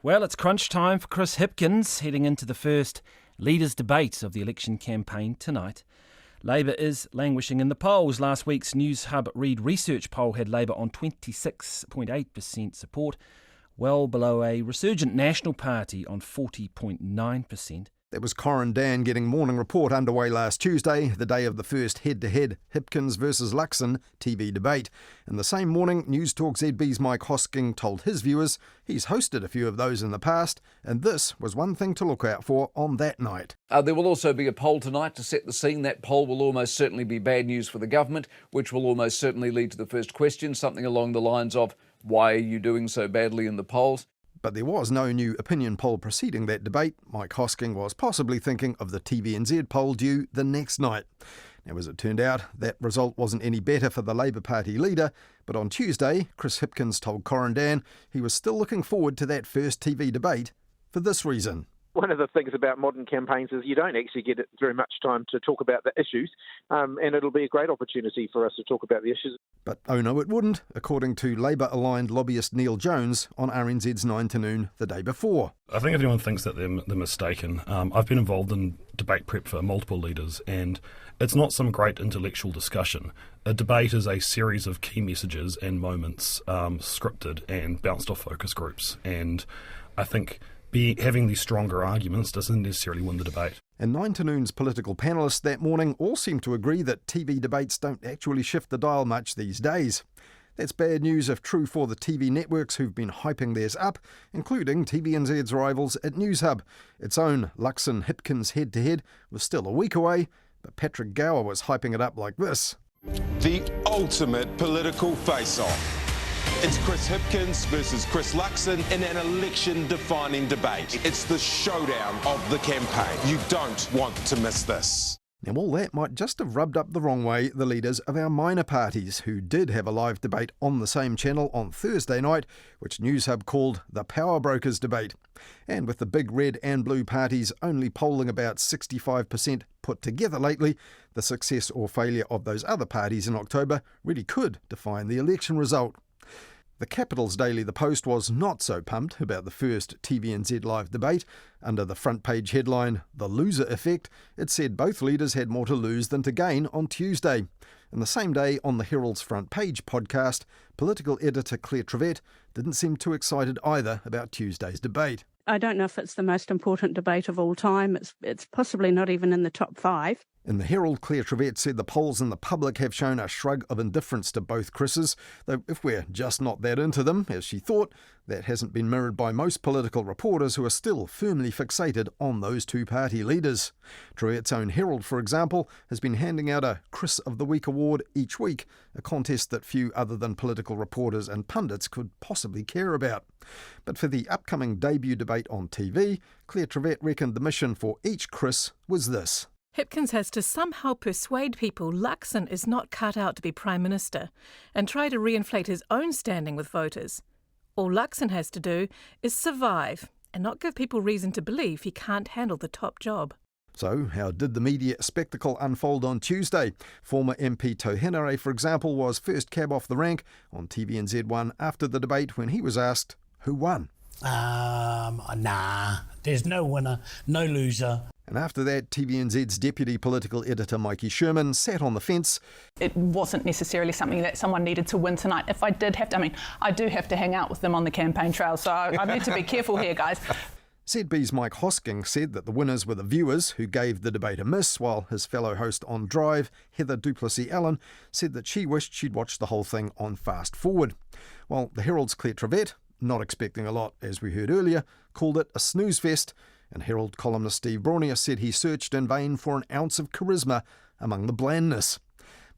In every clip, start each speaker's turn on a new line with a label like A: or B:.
A: Well, it's crunch time for Chris Hipkins, heading into the first leaders' debate of the election campaign tonight. Labour is languishing in the polls. Last week's News Hub Reid Research poll had Labour on 26.8% support, well below a resurgent National Party on 40.9%.
B: That was Corin Dan getting Morning Report underway last Tuesday, the day of the first head-to-head Hipkins versus Luxon TV debate. In the same morning, News Talk ZB's Mike Hosking told his viewers he's hosted a few of those in the past, and this was one thing to look out for on that night.
C: There will also be a poll tonight to set the scene. That poll will almost certainly be bad news for the government, which will almost certainly lead to the first question, something along the lines of, why are you doing so badly in the polls?
B: But there was no new opinion poll preceding that debate. Mike Hosking was possibly thinking of the RNZ poll due the next night. Now, as it turned out, that result wasn't any better for the Labour Party leader, but on Tuesday, Chris Hipkins told Corin Dan he was still looking forward to that first TV debate for this reason.
D: One of the things about modern campaigns is you don't actually get very much time to talk about the issues, and it'll be a great opportunity for us to talk about the issues.
B: But oh no, it wouldn't, according to Labour-aligned lobbyist Neil Jones on RNZ's 9 to noon the day before.
E: I think if anyone thinks that they're mistaken, I've been involved in debate prep for multiple leaders, and it's not some great intellectual discussion. A debate is a series of key messages and moments, scripted and bounced off focus groups, and I think having these stronger arguments doesn't necessarily win the debate.
B: And 9 to noon's political panellists that morning all seem to agree that TV debates don't actually shift the dial much these days. That's bad news if true for the TV networks who've been hyping theirs up, including TVNZ's rivals at News Hub. Its own Luxon Hipkins head-to-head was still a week away, but Patrick Gower was hyping it up like this.
F: The ultimate political face-off. It's Chris Hipkins versus Chris Luxon in an election-defining debate. It's the showdown of the campaign. You don't want to miss this.
B: Now, all that might just have rubbed up the wrong way the leaders of our minor parties, who did have a live debate on the same channel on Thursday night, which News Hub called the Power Brokers debate. And with the big red and blue parties only polling about 65% put together lately, the success or failure of those other parties in October really could define the election result. The Capital's Daily The Post was not so pumped about the first TVNZ live debate. Under the front page headline, The Loser Effect, it said both leaders had more to lose than to gain on Tuesday. And the same day, on the Herald's front page podcast, political editor Claire Trevett didn't seem too excited either about Tuesday's debate.
G: I don't know if it's the most important debate of all time. It's possibly not even in the top 5.
B: In the Herald, Claire Trevett said the polls and the public have shown a shrug of indifference to both Chris's, though if we're just not that into them, as she thought, that hasn't been mirrored by most political reporters who are still firmly fixated on those two party leaders. Trevett's own Herald, for example, has been handing out a Chris of the Week award each week, a contest that few other than political reporters and pundits could possibly care about. But for the upcoming debut debate on TV, Claire Trevett reckoned the mission for each Chris was this.
H: Hipkins has to somehow persuade people Luxon is not cut out to be Prime Minister and try to reinflate his own standing with voters. All Luxon has to do is survive and not give people reason to believe he can't handle the top job.
B: So, how did the media spectacle unfold on Tuesday? Former MP Tohenare, for example, was first cab off the rank on TVNZ1 after the debate when he was asked who won.
I: Nah, there's no winner, no loser.
B: And after that, TVNZ's deputy political editor Mikey Sherman sat on the fence.
J: It wasn't necessarily something that someone needed to win tonight. If I did have to, I do have to hang out with them on the campaign trail, so I need to be careful here, guys.
B: ZB's Mike Hosking said that the winners were the viewers who gave the debate a miss, while his fellow host on Drive, Heather Duplessis-Allen, said that she wished she'd watched the whole thing on fast forward. While the Herald's Claire Trevett, not expecting a lot as we heard earlier, called it a snooze fest, and Herald columnist Steve Braunia said he searched in vain for an ounce of charisma among the blandness.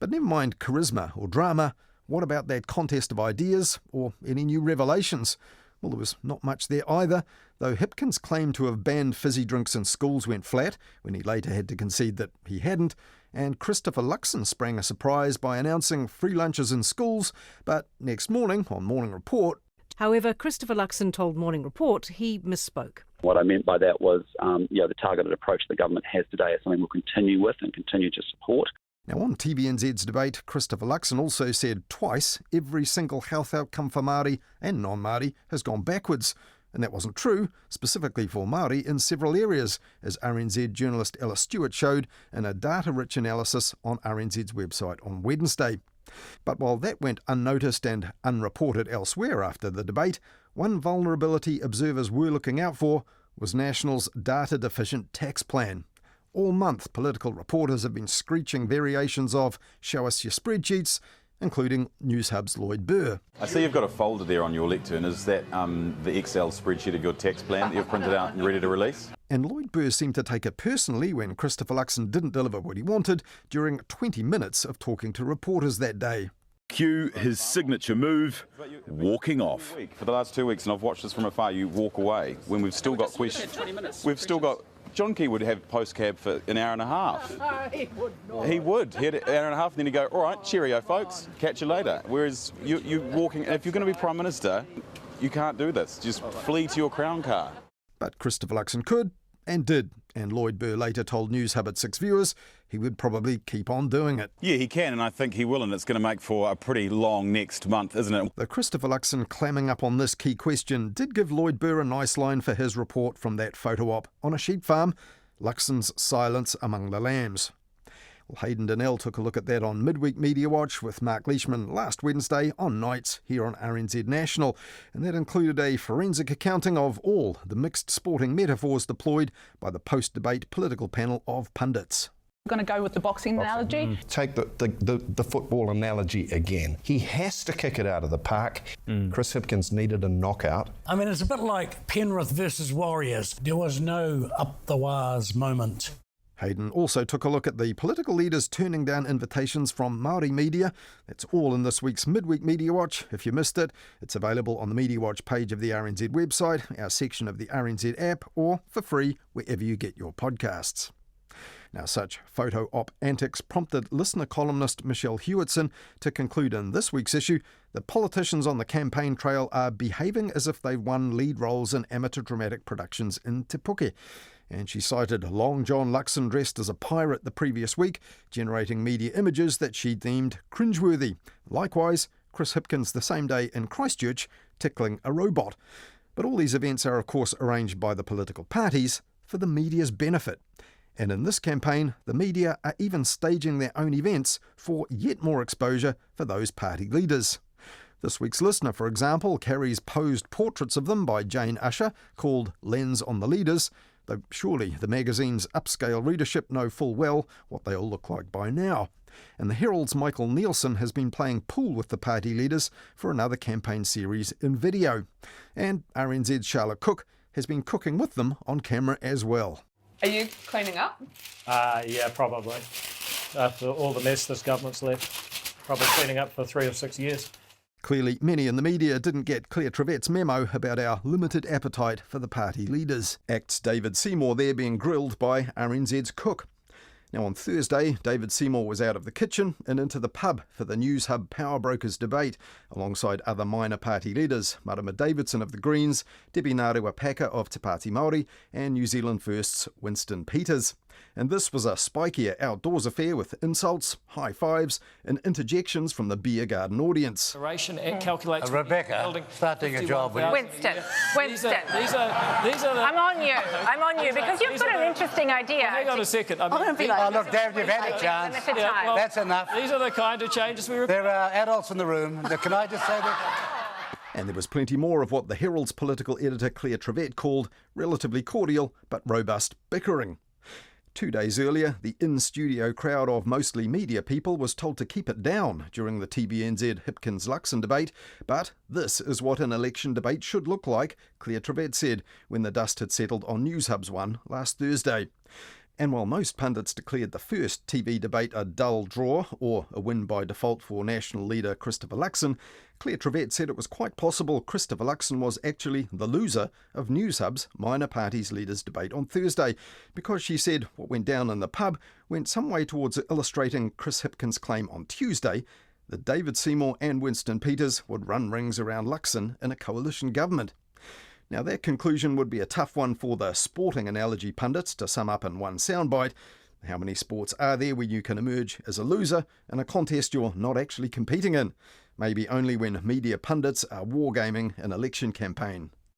B: But never mind charisma or drama, what about that contest of ideas or any new revelations? Well, there was not much there either, though Hipkins' claim to have banned fizzy drinks in schools went flat when he later had to concede that he hadn't, and Christopher Luxon sprang a surprise by announcing free lunches in schools, but next morning on Morning Report.
K: However, Christopher Luxon told Morning Report he misspoke.
L: What I meant by that was, the targeted approach the government has today is something we'll continue with and continue to support.
B: Now, on TVNZ's debate, Christopher Luxon also said twice every single health outcome for Māori and non-Māori has gone backwards. And that wasn't true, specifically for Māori in several areas, as RNZ journalist Ella Stewart showed in a data-rich analysis on RNZ's website on Wednesday. But while that went unnoticed and unreported elsewhere after the debate, one vulnerability observers were looking out for was National's data-deficient tax plan. All month, political reporters have been screeching variations of "show us your spreadsheets," including Newshub's Lloyd Burr.
M: I see you've got a folder there on your lectern. Is that the Excel spreadsheet of your tax plan that you've printed out and ready to release?
B: And Lloyd Burr seemed to take it personally when Christopher Luxon didn't deliver what he wanted during 20 minutes of talking to reporters that day.
N: Cue his signature move, walking off.
M: For the last 2 weeks, and I've watched this from afar, you walk away when we've still got questions. We've still got... John Key would have post-cab for an hour and a half. He would not. He would. He had an hour and a half, and then he'd go, all right, cheerio, folks, catch you later. Whereas you walking... If you're going to be Prime Minister, you can't do this. Just flee to your Crown car.
B: But Christopher Luxon could, and did. And Lloyd Burr later told Newshub at 6 viewers he would probably keep on doing it.
N: Yeah, he can, and I think he will, and it's going to make for a pretty long next month, isn't it?
B: Though Christopher Luxon clamming up on this key question did give Lloyd Burr a nice line for his report from that photo op on a sheep farm, Luxon's silence among the lambs. Well, Hayden Donnell took a look at that on Midweek Mediawatch with Mark Leishman last Wednesday on Nights here on RNZ National, and that included a forensic accounting of all the mixed sporting metaphors deployed by the post-debate political panel of pundits.
J: I'm going to go with the boxing analogy.
O: Take the football analogy again. He has to kick it out of the park. Chris Hipkins needed a knockout.
I: I mean, it's a bit like Penrith versus Warriors. There was no up the wires moment.
B: Hayden also took a look at the political leaders turning down invitations from Māori media. That's all in this week's Midweek Media Watch. If you missed it, it's available on the Media Watch page of the RNZ website, our section of the RNZ app, or for free wherever you get your podcasts. Now, such photo op antics prompted listener columnist Michelle Hewitson to conclude in this week's issue that politicians on the campaign trail are behaving as if they've won lead roles in amateur dramatic productions in Te Puke. And she cited Long John Luxon dressed as a pirate the previous week, generating media images that she deemed cringeworthy. Likewise, Chris Hipkins the same day in Christchurch tickling a robot. But all these events are, of course, arranged by the political parties for the media's benefit. And in this campaign, the media are even staging their own events for yet more exposure for those party leaders. This week's listener, for example, carries posed portraits of them by Jane Ussher called Lens on the Leaders, though surely the magazine's upscale readership know full well what they all look like by now. And the Herald's Michael Nielsen has been playing pool with the party leaders for another campaign series in video. And RNZ's Charlotte Cook has been cooking with them on camera as well.
P: Are you cleaning up?
Q: Yeah, probably. After all the mess this government's left, probably cleaning up for 3 or 6 years.
B: Clearly, many in the media didn't get Claire Trevette's memo about our limited appetite for the party leaders. Acts David Seymour there being grilled by RNZ's Cook. Now on Thursday, David Seymour was out of the kitchen and into the pub for the Newshub Power Brokers debate, alongside other minor party leaders, Marama Davidson of the Greens, Debbie Ngarewa-Packer of Te Pāti Māori, and New Zealand First's Winston Peters. And this was a spikier outdoors affair with insults, high fives, and interjections from the beer garden audience.
Q: It calculates
R: Rebecca, starting a job with
P: Winston. I'm on you because you've got an interesting idea.
Q: Hang on a second.
R: Oh, look, David, you've had a chance. That's enough.
Q: These are the kind of changes we require.
R: There are adults in the room. Can I just say that?
B: And there was plenty more of what the Herald's political editor Claire Trevette called relatively cordial but robust bickering. 2 days earlier, the in-studio crowd of mostly media people was told to keep it down during the TVNZ Hipkins-Luxon debate, but this is what an election debate should look like, Claire Trevette said when the dust had settled on Newshub's one last Thursday. And while most pundits declared the first TV debate a dull draw or a win by default for National leader Christopher Luxon, Claire Trevette said it was quite possible Christopher Luxon was actually the loser of Newshub's minor parties leaders debate on Thursday, because she said what went down in the pub went some way towards illustrating Chris Hipkins' claim on Tuesday that David Seymour and Winston Peters would run rings around Luxon in a coalition government. Now, that conclusion would be a tough one for the sporting analogy pundits to sum up in one soundbite. How many sports are there where you can emerge as a loser in a contest you're not actually competing in? Maybe only when media pundits are wargaming an election campaign.